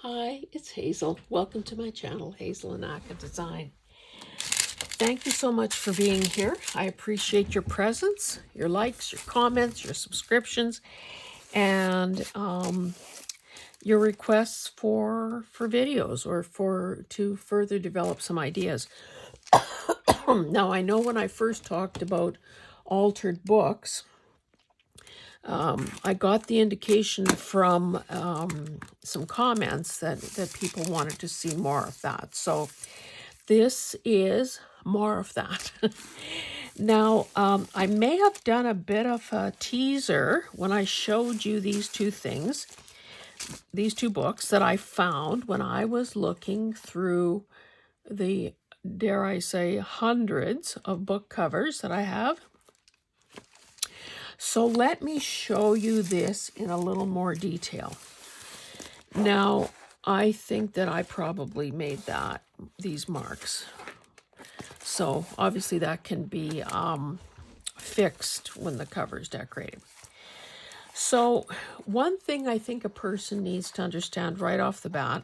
Hi, it's Hazel. Welcome to my channel, Hazel and Aka Design. Thank you so much for being here. I appreciate your presence, your likes, your comments, your subscriptions, and your requests for videos or to further develop some ideas. Now, I know when I first talked about altered books, I got the indication from some comments that people wanted to see more of that. So this is more of that. Now, I may have done a bit of a teaser when I showed you these two things, these two books that I found when I was looking through the, dare I say, hundreds of book covers that I have. So let me show you this in a little more detail. Now, I think that I probably made these marks. So obviously that can be fixed when the cover is decorated. So one thing I think a person needs to understand right off the bat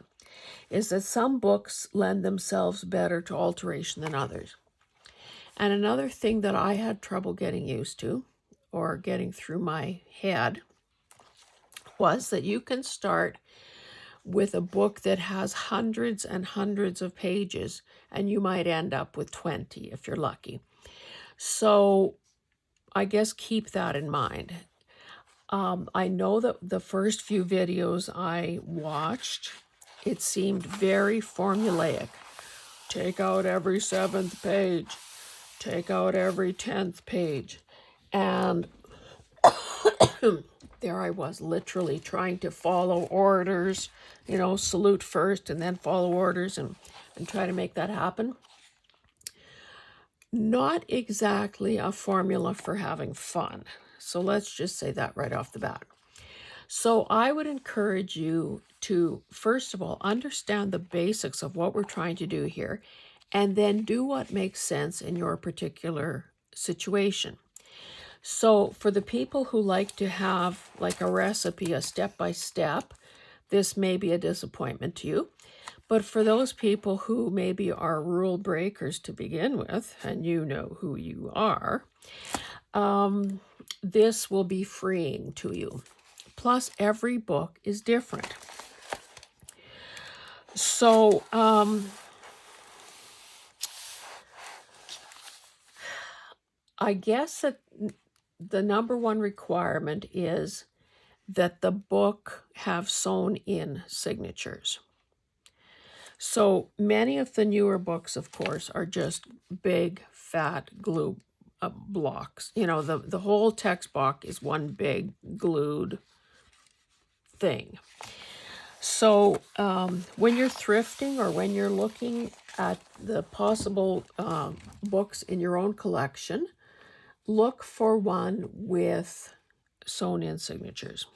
is that some books lend themselves better to alteration than others. And another thing that I had trouble getting used to or getting through my head was that you can start with a book that has hundreds and hundreds of pages, and you might end up with 20 if you're lucky. So I guess keep that in mind. I know that the first few videos I watched, it seemed very formulaic. Take out every 7th page. Take out every 10th page. And there I was literally trying to follow orders, salute first and then follow orders and try to make that happen. Not exactly a formula for having fun. So let's just say that right off the bat. So I would encourage you to, first of all, understand the basics of what we're trying to do here, and then do what makes sense in your particular situation. So for the people who like to have like a recipe, a step-by-step, this may be a disappointment to you. But for those people who maybe are rule breakers to begin with, and you know who you are, this will be freeing to you. Plus, every book is different. So, I guess that the number one requirement is that the book have sewn in signatures. So many of the newer books, of course, are just big, fat glue blocks. The whole text block is one big glued thing. So when you're thrifting or when you're looking at the possible books in your own collection, look for one with sewn-in signatures.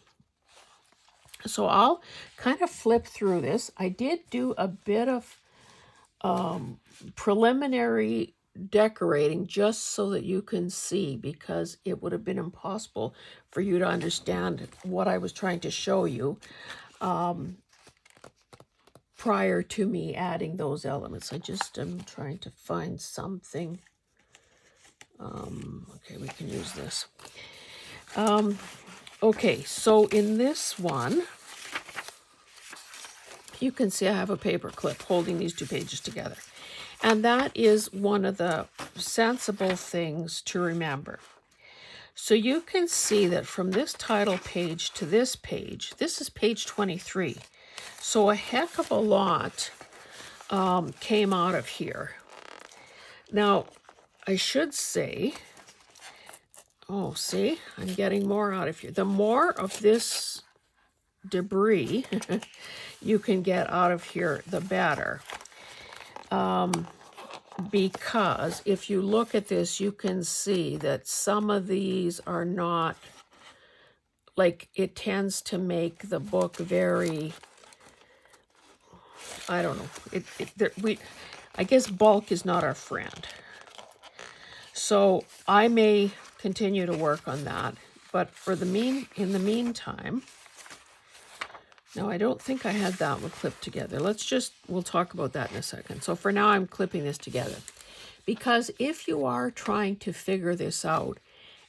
So I'll kind of flip through this. I did do a bit of preliminary decorating just so that you can see, because it would have been impossible for you to understand what I was trying to show you prior to me adding those elements. I just am trying to find something. Okay, we can use this. Okay, so in this one, you can see I have a paper clip holding these two pages together. And that is one of the sensible things to remember. So you can see that from this title page to this page, this is page 23. So a heck of a lot came out of here. Now, I should say, oh, see, I'm getting more out of here. The more of this debris you can get out of here, the better. Because if you look at this, you can see that some of these are not, like, it tends to make the book very, I don't know, I guess bulk is not our friend. So I may continue to work on that, but in the meantime, Now, I don't think I had that one clipped together. We'll talk about that in a second. So for now, I'm clipping this together. Because if you are trying to figure this out,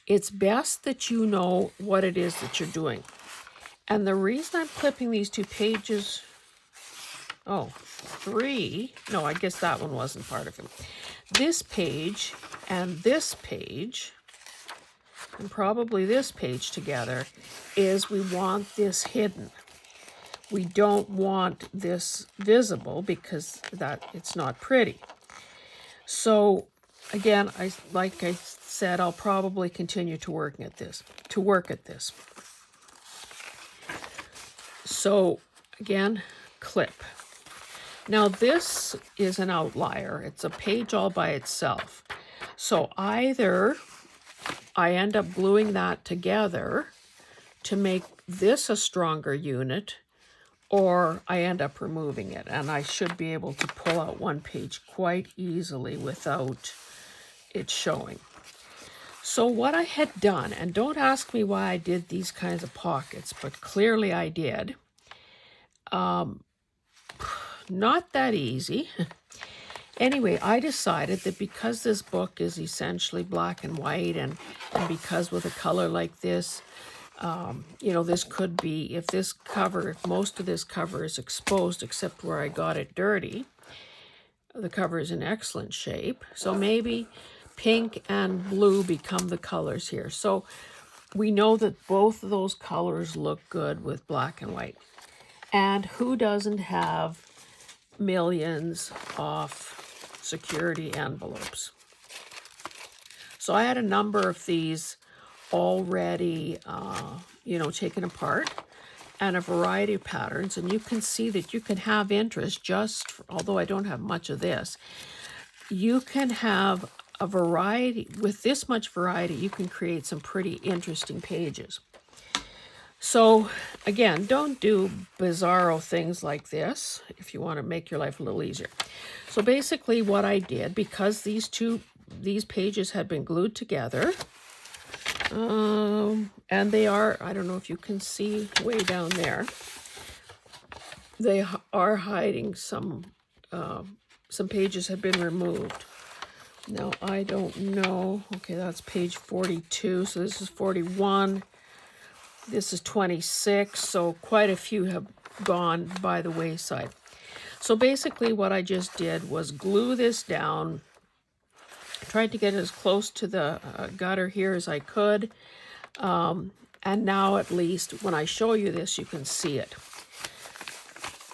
it's best that you know what it is that you're doing. And the reason I'm clipping these 2 pages, 3, no, I guess that one wasn't part of it. This page and this page, and probably this page together, is we want this hidden. We don't want this visible because it's not pretty. So again, like I said, I'll probably continue to work at this. So again, clip. Now this is an outlier. It's a page all by itself. So either I end up gluing that together to make this a stronger unit, or I end up removing it, and I should be able to pull out one page quite easily without it showing. So what I had done, and don't ask me why I did these kinds of pockets, but clearly I did. Not that easy. Anyway, I decided that because this book is essentially black and white, and because with a color like this, this could be, if most of this cover is exposed except where I got it dirty, the cover is in excellent shape. So maybe pink and blue become the colors here. So we know that both of those colors look good with black and white. And who doesn't have millions of security envelopes? So I had a number of these already, taken apart, and a variety of patterns. And you can see that you can have interest although I don't have much of this, you can have a variety. With this much variety, you can create some pretty interesting pages. So again, don't do bizarro things like this if you want to make your life a little easier. So basically what I did, because these pages had been glued together, and they are, I don't know if you can see way down there, they are hiding some pages have been removed. Now, I don't know. Okay, that's page 42. So this is 41. This is 26. So quite a few have gone by the wayside. So basically what I just did was glue this down. Tried to get as close to the gutter here as I could. And now at least when I show you this, you can see it.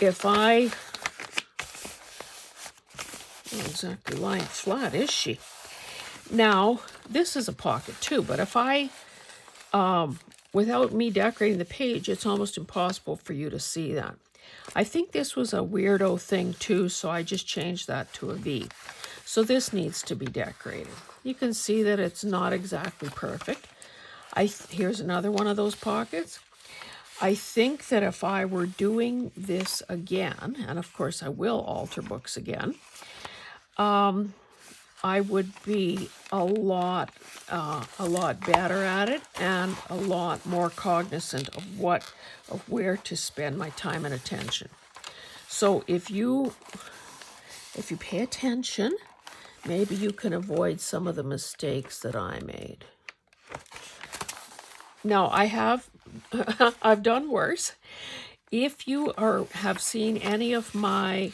If I... not exactly lying flat, is she? Now, this is a pocket too, but if I, without me decorating the page, it's almost impossible for you to see that. I think this was a weirdo thing too, so I just changed that to a V. So this needs to be decorated. You can see that it's not exactly perfect. Here's another one of those pockets. I think that if I were doing this again, and of course I will alter books again, I would be a lot better at it, and a lot more cognizant of where to spend my time and attention. So if you pay attention, maybe you can avoid some of the mistakes that I made. Now, I've done worse. If you have seen any of my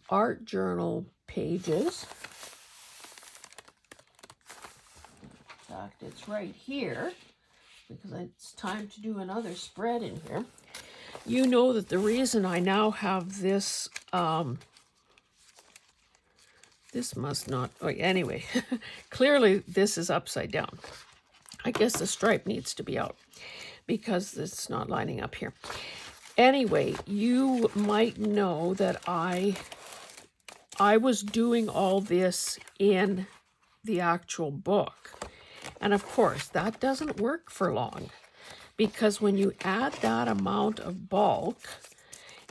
art journal pages, in fact, it's right here, because it's time to do another spread in here. You know that the reason I now have this, this must not, anyway, clearly this is upside down. I guess the stripe needs to be out because it's not lining up here. Anyway, you might know that I was doing all this in the actual book. And of course, that doesn't work for long, because when you add that amount of bulk,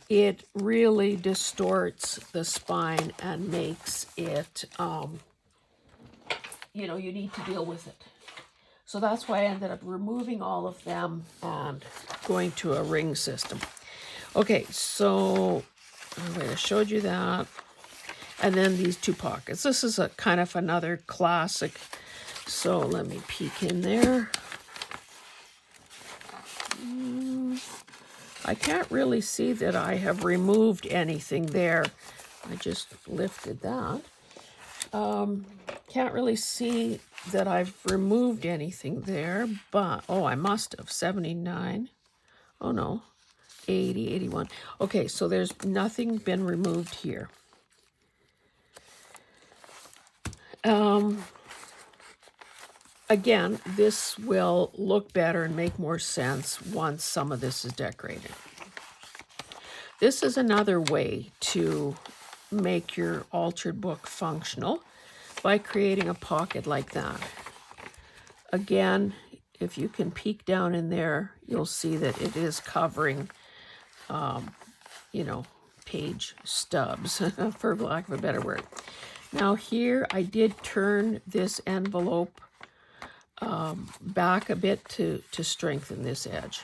it really distorts the spine and makes it, you need to deal with it. So that's why I ended up removing all of them and going to a ring system. Okay, so I showed you that. And then these two pockets. This is a kind of another classic. So let me peek in there. I can't really see that I have removed anything there. I just lifted that. Can't really see that I've removed anything there, but, oh, I must have. 79. Oh, no. 80, 81. Okay, so there's nothing been removed here. Again, this will look better and make more sense once some of this is decorated. This is another way to make your altered book functional by creating a pocket like that. Again, if you can peek down in there, you'll see that it is covering, you know, page stubs, for lack of a better word. Now here, I did turn this envelope back a bit to strengthen this edge.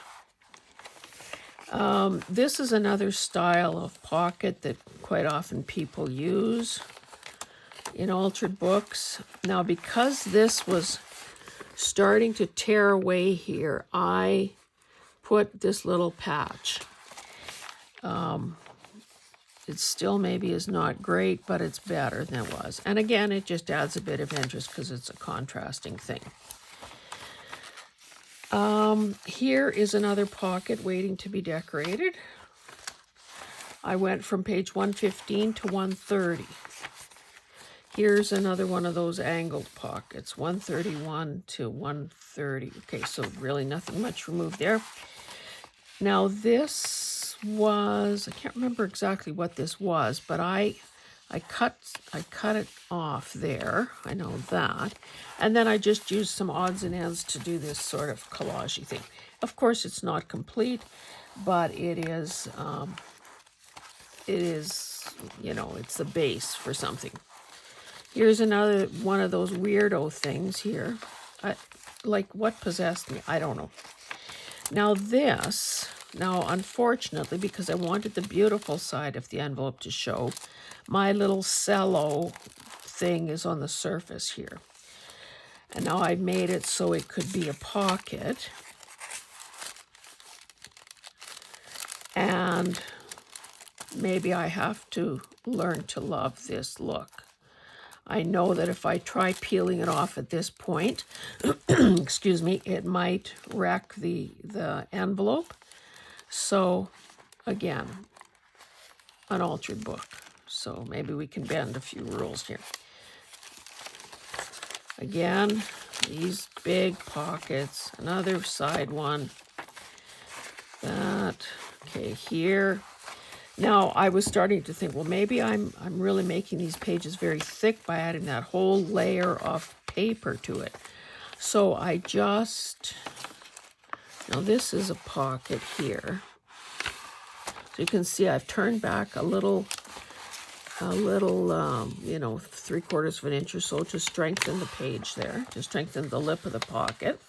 This is another style of pocket that quite often people use in altered books. Now, because this was starting to tear away here, I put this little patch. It still maybe is not great, but it's better than it was. And again, it just adds a bit of interest because it's a contrasting thing. Here is another pocket waiting to be decorated. I went from page 115 to 130. Here's another one of those angled pockets, 131 to 130. Okay, so really nothing much removed there. Now this was, I can't remember exactly what this was, but I cut it off there. I know that. And then I just used some odds and ends to do this sort of collage-y thing. Of course, it's not complete, but it is, you know, it's the base for something. Here's another one of those weirdo things here. Like, what possessed me? I don't know. Now this, unfortunately, because I wanted the beautiful side of the envelope to show, my little cello thing is on the surface here. And now I made it so it could be a pocket. And maybe I have to learn to love this look. I know that if I try peeling it off at this point, excuse me, it might wreck the envelope. So, again, an altered book. So maybe we can bend a few rules here. Again, these big pockets, another side one. That, okay, here. Now, I was starting to think, well, maybe I'm really making these pages very thick by adding that whole layer of paper to it. So I just, now this is a pocket here. So you can see I've turned back a little, you know, 3/4 of an inch or so to strengthen the page there, to strengthen the lip of the pocket.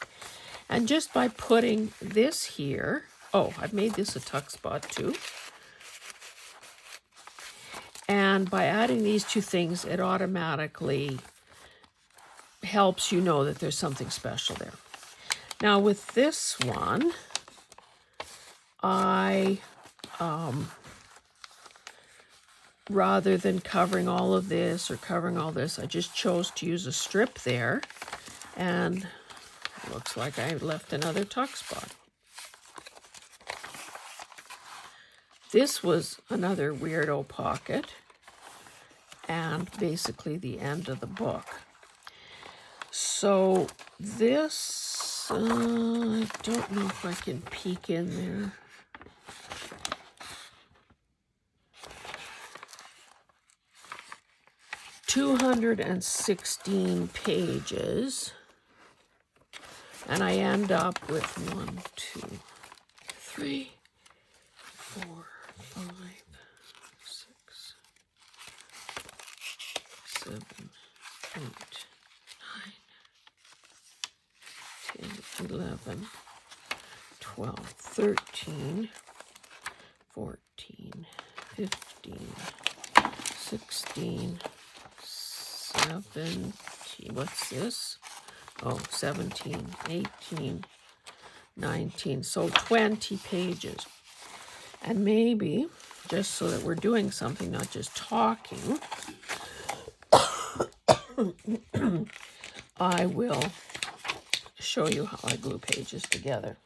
And just by putting this here, oh, I've made this a tuck spot too. And by adding these two things, it automatically helps you know that there's something special there. Now with this one, I, rather than covering all of this or covering all this, I just chose to use a strip there. And it looks like I left another tuck spot. This was another weirdo pocket, and basically the end of the book. So this, I don't know if I can peek in there. $216 pages, and I end up with 1, 2, 3, 4, 5, 6, 7, 8, 9, 10, 11, 12, 13, 14, 15, 16, 17, what's this? Oh, 17, 18, 19, so 20 pages. And maybe, just so that we're doing something, not just talking, I will show you how I glue pages together.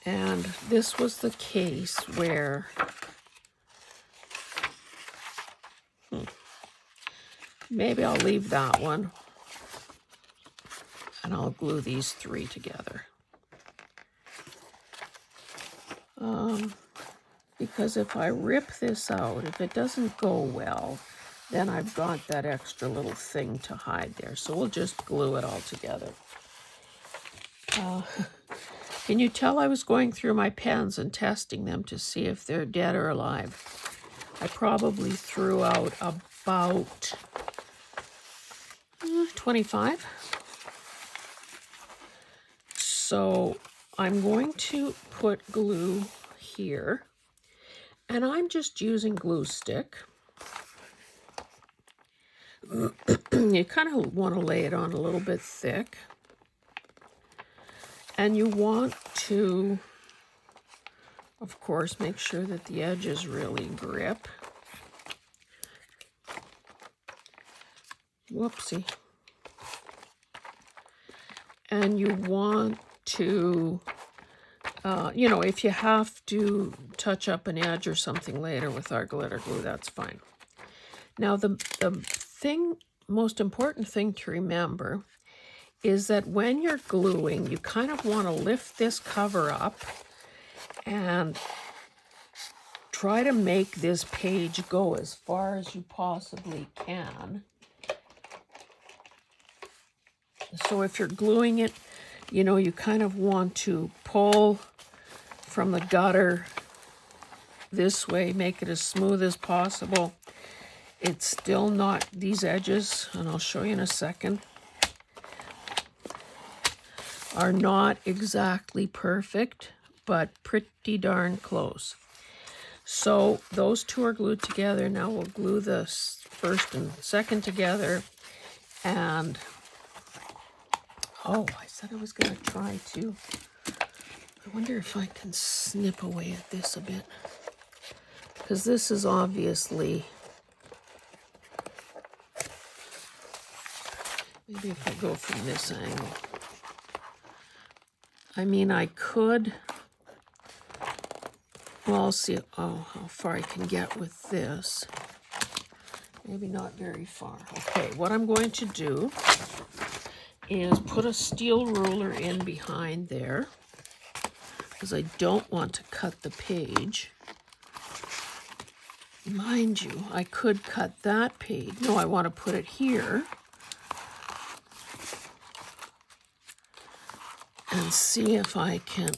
And this was the case where maybe I'll leave that one and I'll glue these three together. Because if I rip this out, if it doesn't go well, then I've got that extra little thing to hide there. So we'll just glue it all together. Can you tell I was going through my pens and testing them to see if they're dead or alive? I probably threw out about 25. So I'm going to put glue here. And I'm just using glue stick. You kind of want to lay it on a little bit thick. And you want to, of course, make sure that the edges really grip. Whoopsie. And you want to, you know, if you have to touch up an edge or something later with our glitter glue, that's fine. Now, the most important thing to remember is that when you're gluing, you kind of want to lift this cover up and try to make this page go as far as you possibly can. So if you're gluing it, you know, you kind of want to pull from the gutter this way, make it as smooth as possible. It's still not, these edges, and I'll show you in a second, are not exactly perfect, but pretty darn close. So those two are glued together. Now we'll glue the first and second together. And, oh, I said I was going to try to, I wonder if I can snip away at this a bit. Because this is obviously, maybe if I go from this angle. I mean, I could, well, I'll see how far I can get with this. Maybe not very far. Okay, what I'm going to do is put a steel ruler in behind there because I don't want to cut the page. Mind you, I could cut that page. No, I want to put it here. And see if I can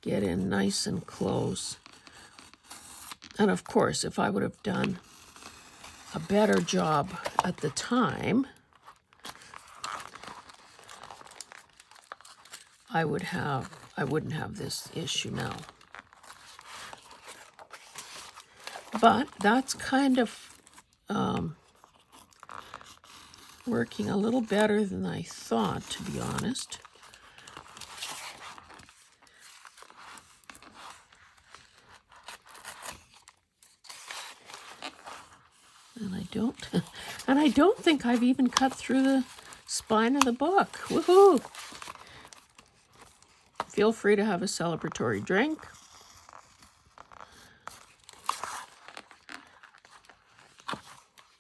get in nice and close. And of course, if I would have done a better job at the time, I wouldn't have this issue now. But that's kind of working a little better than I thought, to be honest. And I don't think I've even cut through the spine of the book. Woohoo! Feel free to have a celebratory drink.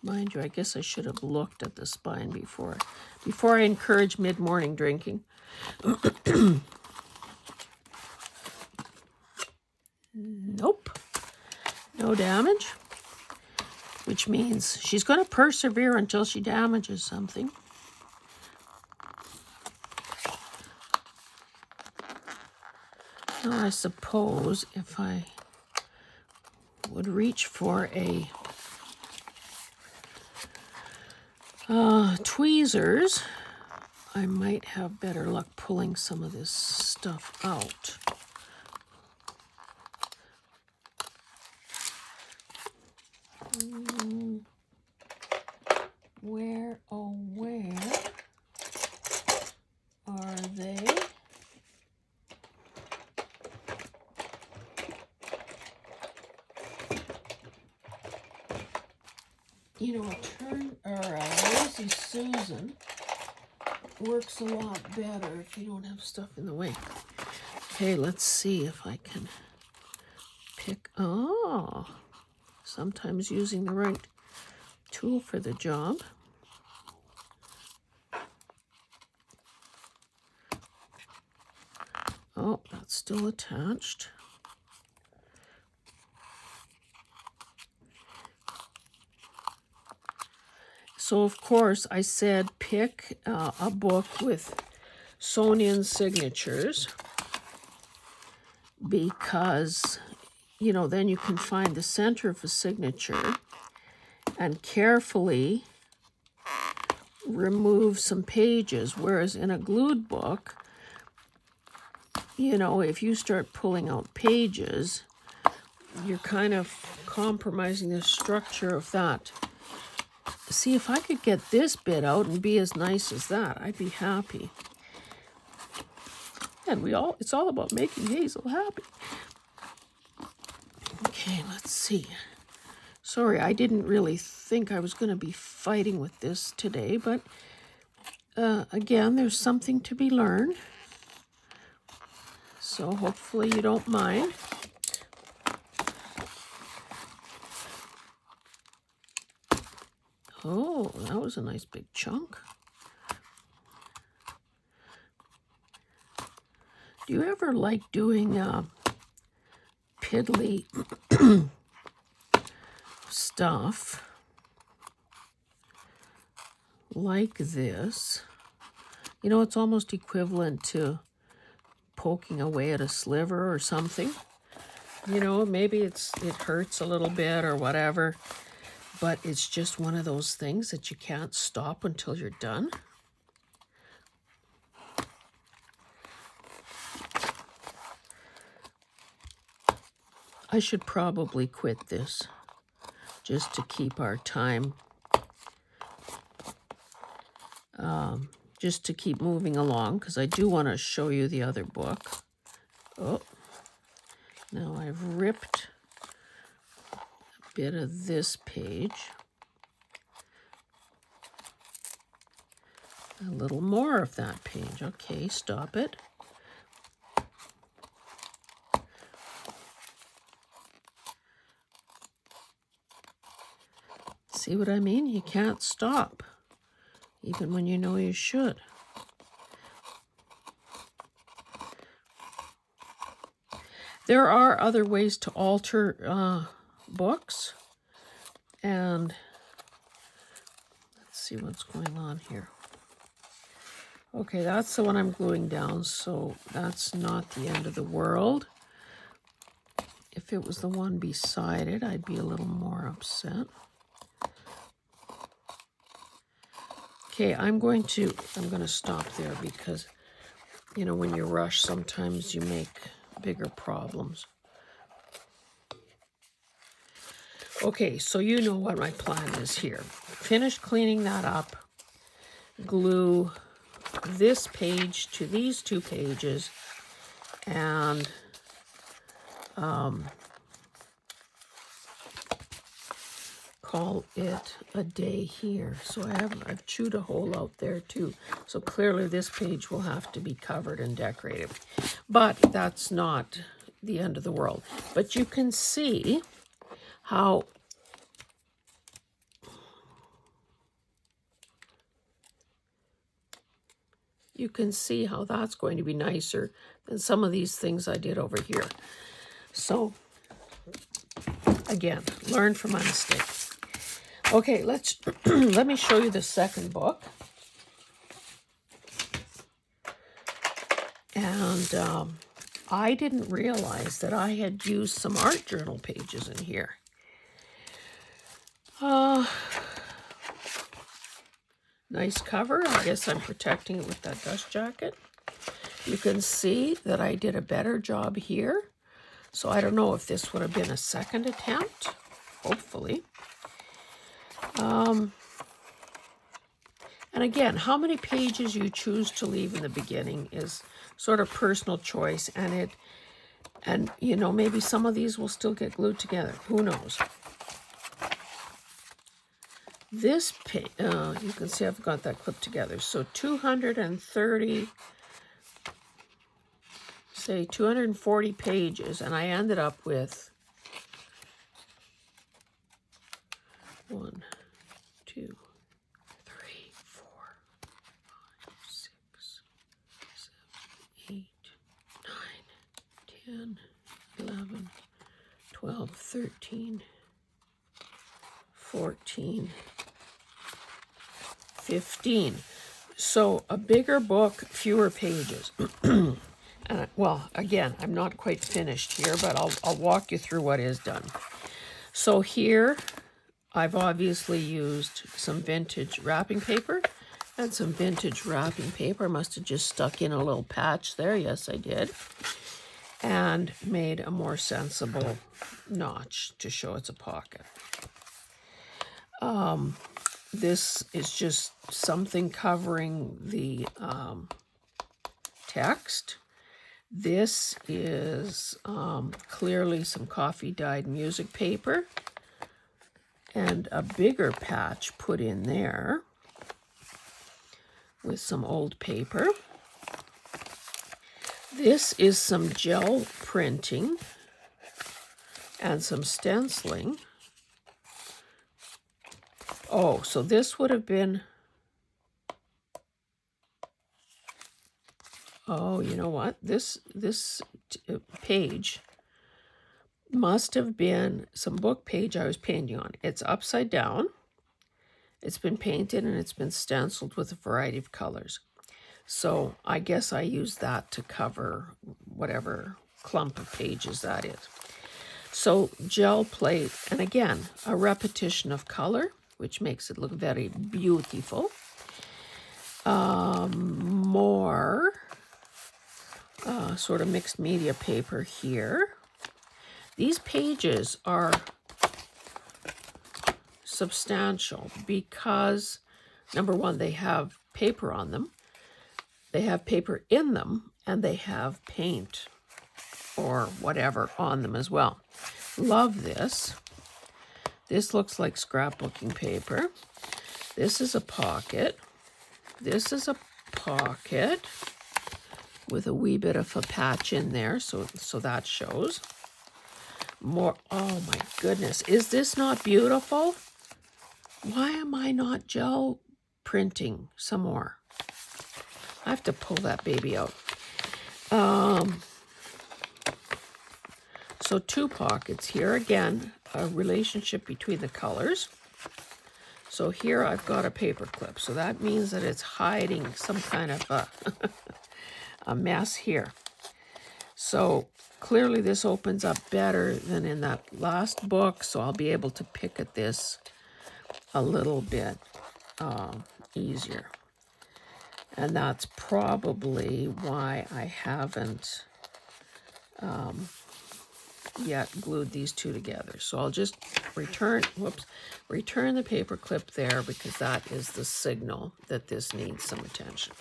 Mind you, I guess I should have looked at the spine before I encourage mid-morning drinking. Nope. No damage. Which means she's going to persevere until she damages something. Now, I suppose if I would reach for a tweezers, I might have better luck pulling some of this stuff out. Where, oh, where are they? You know, a Lazy Susan works a lot better if you don't have stuff in the way. Okay, let's see if I can pick. Oh, sometimes using the right tool for the job. Oh, that's still attached. So, of course, I said pick a book with sewn-in signatures because, you know, then you can find the center of a signature and carefully remove some pages. Whereas in a glued book, you know, if you start pulling out pages, you're kind of compromising the structure of that. See, if I could get this bit out and be as nice as that, I'd be happy. And it's all about making Hazel happy. Okay, let's see. Sorry, I didn't really think I was going to be fighting with this today, but again, there's something to be learned. So hopefully you don't mind. Oh, that was a nice big chunk. Do you ever like doing piddly stuff like this? You know, it's almost equivalent to poking away at a sliver or something. You know, maybe it hurts a little bit or whatever. But it's just one of those things that you can't stop until you're done. I should probably quit this just to keep our time, just to keep moving along, because I do want to show you the other book. Oh, now I've ripped bit of this page. A little more of that page. Okay, stop it. See what I mean? You can't stop, even when you know you should. There are other ways to alter books, and let's see what's going on here. Okay, that's the one I'm gluing down, so that's not the end of the world. If it was the one beside it, I'd be a little more upset. Okay, I'm going to stop there because, you know, when you rush, sometimes you make bigger problems. Okay, so you know what my plan is here. Finish cleaning that up, glue this page to these two pages, and call it a day here. So I've chewed a hole out there too. So clearly this page will have to be covered and decorated. But that's not the end of the world. But you can see how that's going to be nicer than some of these things I did over here. So again, learn from my mistakes. Okay, let me show you the second book. And I didn't realize that I had used some art journal pages in here. Nice cover. I guess I'm protecting it with that dust jacket. You can see that I did a better job here. So I don't know if this would have been a second attempt. Hopefully. And again, how many pages you choose to leave in the beginning is sort of personal choice, and you know, maybe some of these will still get glued together. Who knows? This page, you can see I've got that clipped together. So 230, say 240 pages, and I ended up with 1, 2, 3, 4, 5, 6, 7, 8, 9, 10, 11, 12, 13, 14, 15. So a bigger book, fewer pages. Well, again, I'm not quite finished here, but I'll walk you through what is done. So here, I've obviously used some vintage wrapping paper and some vintage wrapping paper. I must have just stuck in a little patch there. Yes, I did. And made a more sensible notch to show it's a pocket. This is just something covering the text. This is clearly some coffee-dyed music paper and a bigger patch put in there with some old paper. This is some gel printing and some stenciling. Oh, so this would have been, oh, you know what? This page must have been some book page I was painting on. It's upside down. It's been painted and it's been stenciled with a variety of colors. So I guess I used that to cover whatever clump of pages that is. So gel plate, and again, a repetition of color, which makes it look very beautiful. More sort of mixed media paper here. These pages are substantial because, number one, they have paper on them, they have paper in them, and they have paint or whatever on them as well. Love this. This looks like scrapbooking paper. This is a pocket. This is a pocket with a wee bit of a patch in there, so that shows. More, oh my goodness, is this not beautiful? Why am I not gel printing some more? I have to pull that baby out. So 2 pockets here. Again, a relationship between the colors. So here I've got a paper clip. So that means that it's hiding some kind of a mess here. So clearly this opens up better than in that last book. So I'll be able to pick at this a little bit easier. And that's probably why I haven't yet glued these two together. So I'll just return the paper clip there because that is the signal that this needs some attention.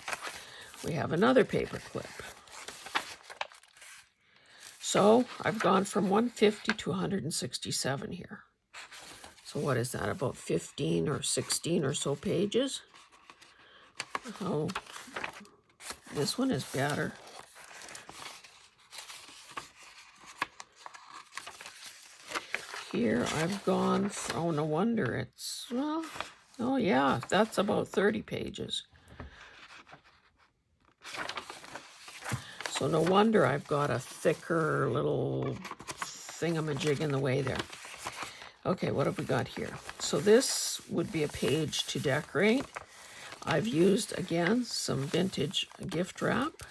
We have another paper clip. So I've gone from 150 to 167 here. So what is that, about 15 or 16 or so pages? Oh, this one is better. Here I've gone, oh, no wonder it's, well, oh yeah, that's about 30 pages. So no wonder I've got a thicker little thingamajig in the way there. Okay, what have we got here? So this would be a page to decorate. I've used, again, some vintage gift wrap.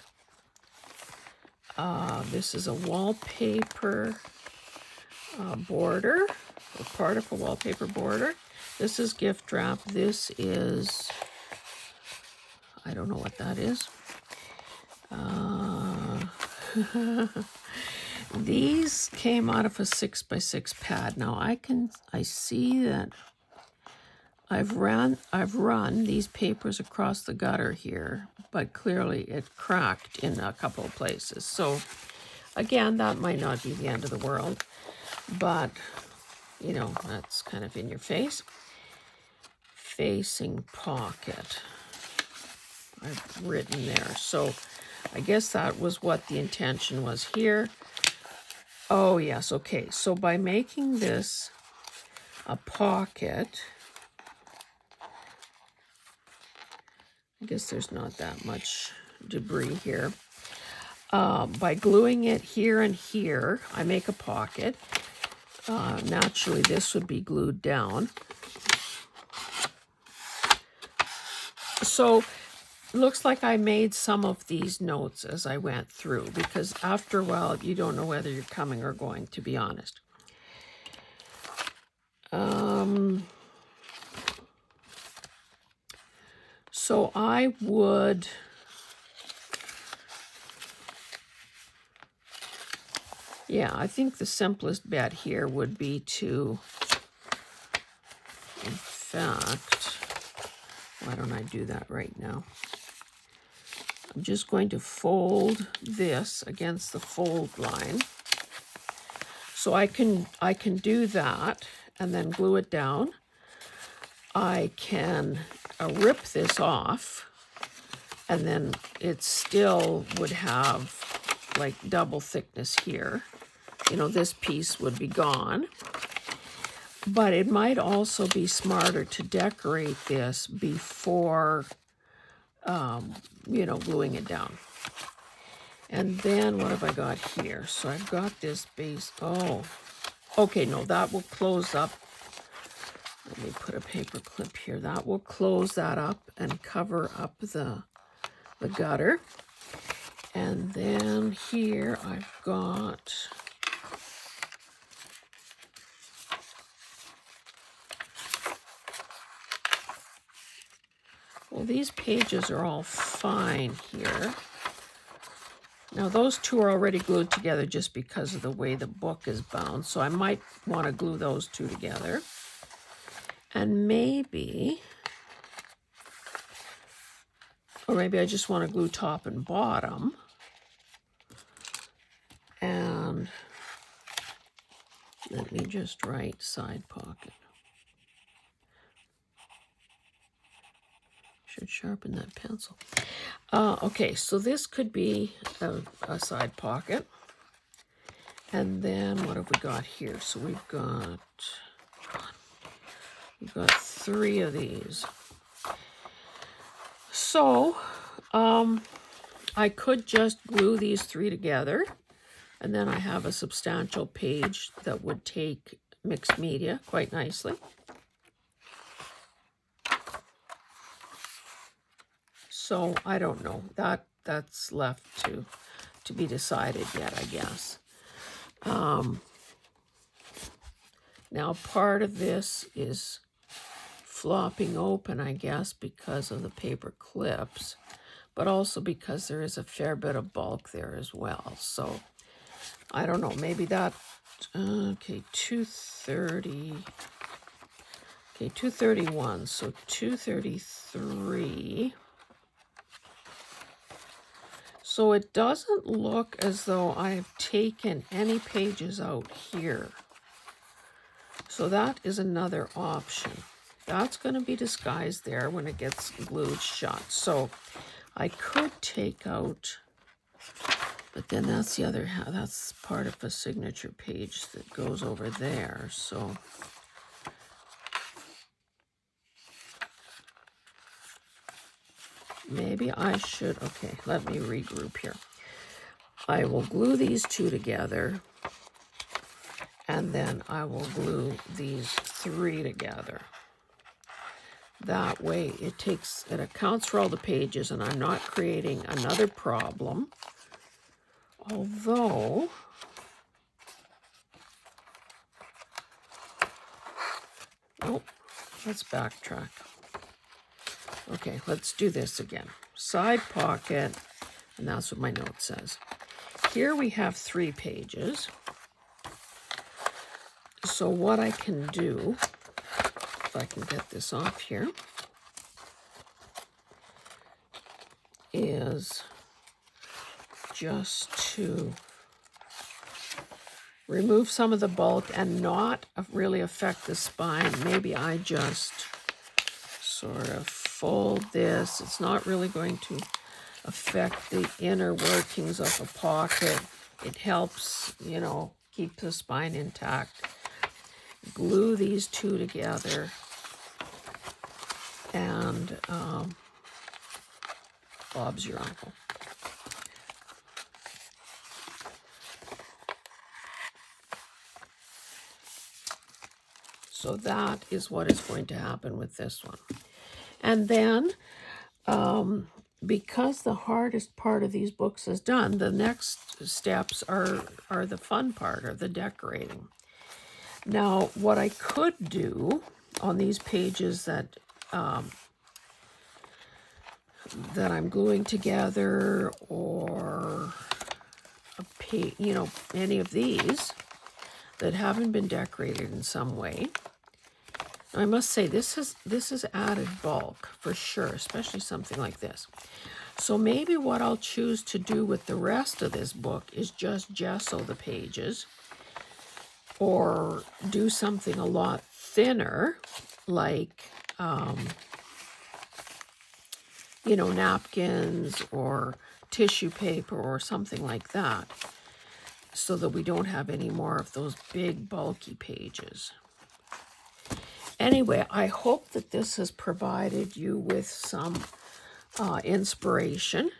This is a wallpaper border, or part of a wallpaper border. This is gift wrap. This is I don't know what that is. These came out of a 6x6 pad. Now I see that I've run these papers across the gutter here, but clearly it cracked in a couple of places. So again, that might not be the end of the world, but you know, that's kind of in your face. Facing pocket, I've written there. So I guess that was what the intention was here. Oh yes, okay. So by making this a pocket, I guess there's not that much debris here. By gluing it here and here, I make a pocket. Naturally, this would be glued down. So looks like I made some of these notes as I went through, because after a while, you don't know whether you're coming or going, to be honest. So I would... Yeah, I think the simplest bet here would be to, in fact, why don't I do that right now? I'm just going to fold this against the fold line. So I can do that and then glue it down. I can rip this off, and then it still would have like double thickness here. You know, this piece would be gone. But it might also be smarter to decorate this before, you know, gluing it down. And then what have I got here? So I've got this base. Oh, okay, no, that will close up. Let me put a paper clip here. That will close that up and cover up the gutter. And then here I've got... Well, these pages are all fine here. Now, those two are already glued together just because of the way the book is bound, so I might want to glue those two together. And maybe, or maybe I just want to glue top and bottom. And let me just write side pocket. Should sharpen that pencil. Okay, so this could be a side pocket. And then what have we got here? So we've got 3 of these. So I could just glue these 3 together, and then I have a substantial page that would take mixed media quite nicely. So I don't know. That's left to be decided yet, I guess. Now part of this is flopping open, I guess, because of the paper clips, but also because there is a fair bit of bulk there as well. So I don't know, maybe that, okay, 230, okay, 231, so 233. So it doesn't look as though I've taken any pages out here. So that is another option. That's going to be disguised there when it gets glued shut. So I could take out, but then that's the other half. That's part of a signature page that goes over there. So maybe I should, okay, let me regroup here. I will glue these 2 together, and then I will glue these 3 together. That way it accounts for all the pages, and I'm not creating another problem. Although, oh, let's backtrack. Okay, let's do this again. side pocket, and that's what my note says. Here we have 3 pages. So what I can do, if I can get this off here, is just to remove some of the bulk and not really affect the spine. Maybe I just sort of fold this. It's not really going to affect the inner workings of a pocket. It helps, you know, keep the spine intact. Glue these 2 together, and Bob's your uncle. So that is what is going to happen with this one. And then, because the hardest part of these books is done, the next steps are the fun part, or the decorating. Now, what I could do on these pages that that I'm gluing together, or you know, any of these that haven't been decorated in some way. I must say, this is added bulk for sure, especially something like this. So maybe what I'll choose to do with the rest of this book is just gesso the pages, or do something a lot thinner, like you know, napkins or tissue paper or something like that, so that we don't have any more of those big bulky pages. Anyway, I hope that this has provided you with some inspiration.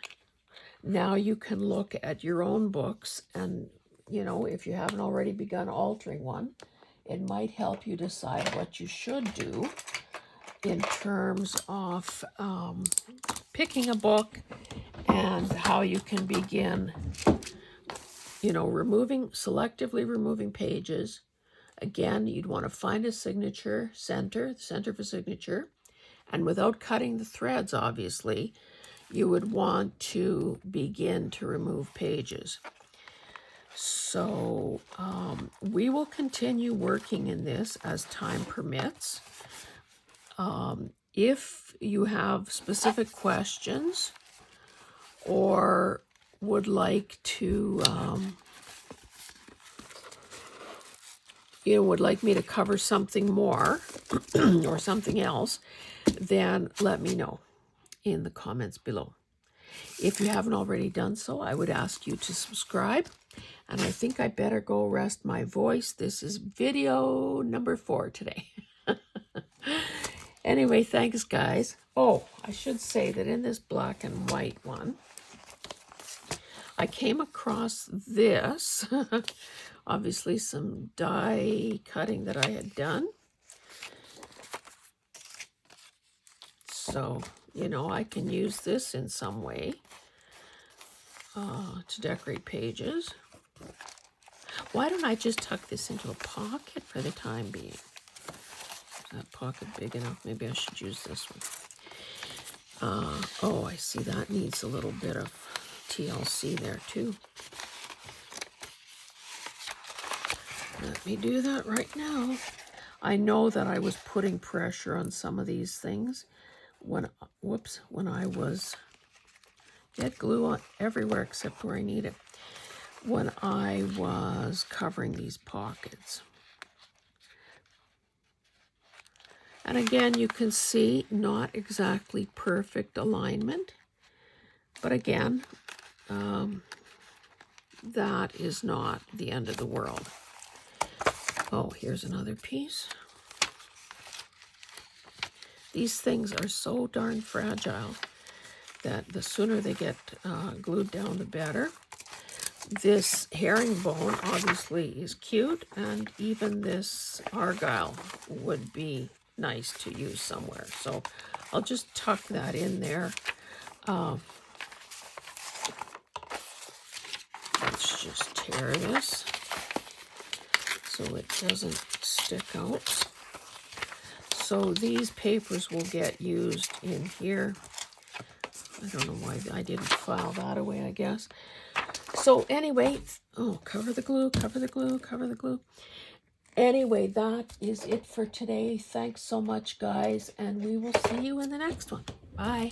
Now you can look at your own books, and, you know, if you haven't already begun altering one, it might help you decide what you should do in terms of picking a book, and how you can begin, you know, selectively removing pages. Again, you'd want to find a signature center for signature, and without cutting the threads, obviously, you would want to begin to remove pages. So we will continue working in this as time permits. If you have specific questions, or would like to, you know, would like me to cover something more or something else, then let me know in the comments below. If you haven't already done so, I would ask you to subscribe. And I think I better go rest my voice. This is video number 4 today. Anyway, thanks, guys. Oh, I should say that in this black and white one, I came across this, obviously some die cutting that I had done. So, you know, I can use this in some way to decorate pages. Why don't I just tuck this into a pocket for the time being? Is that pocket big enough? Maybe I should use this one. Oh, I see that needs a little bit of TLC there too. Let me do that right now. I know that I was putting pressure on some of these things when, when I was, get glue on everywhere except where I need it, when I was covering these pockets. And again, you can see not exactly perfect alignment, but again, that is not the end of the world. Oh, here's another piece. These things are so darn fragile that the sooner they get glued down, the better. This herringbone obviously is cute, and even this argyle would be nice to use somewhere. So I'll just tuck that in there. Let's just tear this so it doesn't stick out. So these papers will get used in here. I don't know why I didn't file that away, I guess. So anyway, oh, cover the glue, cover the glue, cover the glue. Anyway, that is it for today. Thanks so much, guys, and we will see you in the next one. Bye.